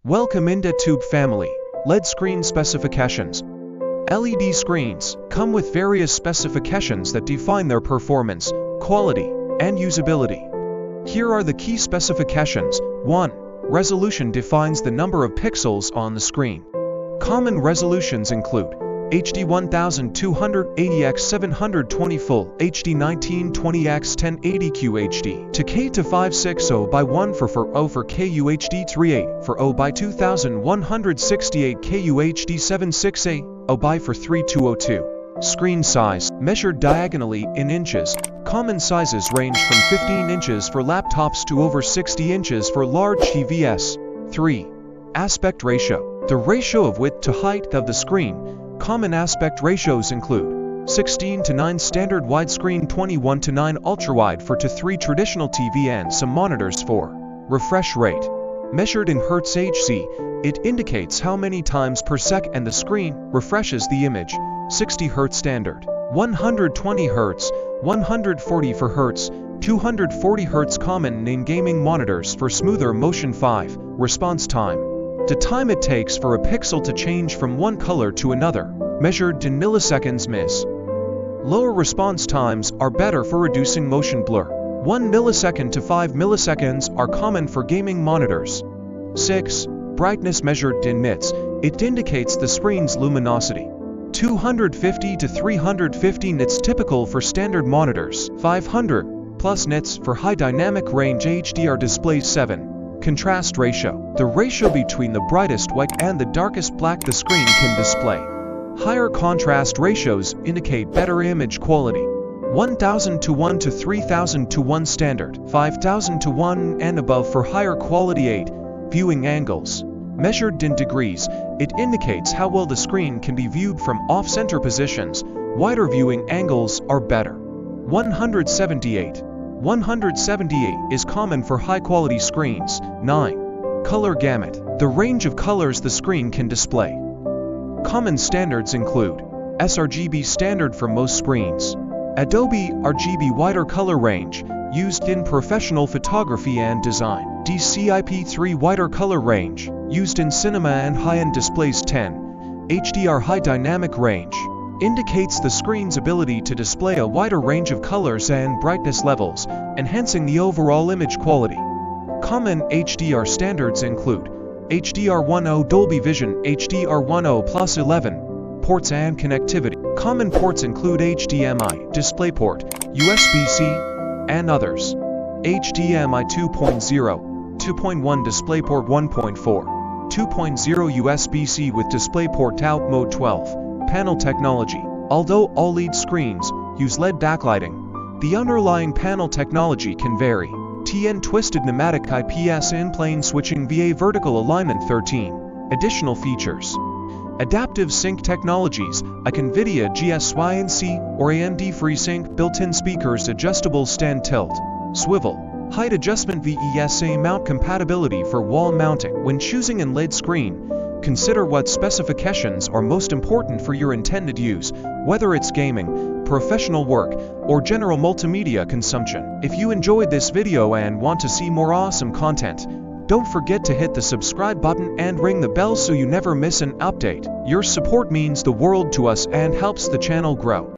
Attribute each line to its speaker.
Speaker 1: Welcome into Tube family. LED screen specifications. LED screens come with various specifications that define their performance, quality, and usability. Here are the key specifications. 1. Resolution defines the number of pixels on the screen. Common resolutions include HD 1280x720 Full HD 1920x1080 QHD to K to 560 by 1 for 4 for QHD 38 for 0 by 2168 QHD 768 0 by for 3202. Screen size measured diagonally in inches. Common sizes range from 15 inches for laptops to over 60 inches for large TVs. 3. Aspect ratio. The ratio of width to height of the screen. Common aspect ratios include 16:9 standard widescreen, 21:9 ultrawide for 2:3 traditional TV and some monitors. 4. Refresh rate. Measured in Hz Hz, it indicates how many times per second the screen refreshes the image. 60 Hz standard, 120 Hz, 140 for Hz, 240 Hz common in gaming monitors for smoother motion. 5. Response time. The time it takes for a pixel to change from one color to another, measured in milliseconds. ms. Lower response times are better for reducing motion blur. 1 millisecond to 5 milliseconds are common for gaming monitors. 6. Brightness measured in nits. It indicates the screen's luminosity. 250 to 350 nits typical for standard monitors. 500 plus nits for high dynamic range HDR displays. 7. Contrast ratio. The ratio between the brightest white and the darkest black the screen can display. Higher contrast ratios indicate better image quality. 1000 to 1 to 3000 to 1 standard, 5000 to 1 and above for higher quality. 8. Viewing angles. Measured in degrees, it indicates how well the screen can be viewed from off-center positions. Wider viewing angles are better. 178. 178 is common for high-quality screens. 9. Color gamut. The range of colors the screen can display. Common standards include sRGB standard for most screens, Adobe RGB wider color range, used in professional photography and design, DCI-P3 wider color range, used in cinema and high-end displays. 10. HDR high dynamic range. Indicates the screen's ability to display a wider range of colors and brightness levels, enhancing the overall image quality. Common HDR standards include HDR10 Dolby Vision, HDR10 plus 11 ports and connectivity. Common ports include HDMI, DisplayPort, USB-C, and others. HDMI 2.0, 2.1 DisplayPort 1.4, 2.0 USB-C with DisplayPort out mode. 12. Panel technology. Although all LED screens use LED backlighting, the underlying panel technology can vary. TN twisted pneumatic IPS in-plane switching VA vertical alignment. 13. Additional features. Adaptive sync technologies like NVIDIA GSYNC or AMD FreeSync, built-in speakers, adjustable stand tilt, swivel, height adjustment, VESA mount compatibility for wall mounting. When choosing an LED screen, consider what specifications are most important for your intended use, whether it's gaming, professional work, or general multimedia consumption. If you enjoyed this video and want to see more awesome content, don't forget to hit the subscribe button and ring the bell so you never miss an update. Your support means the world to us and helps the channel grow.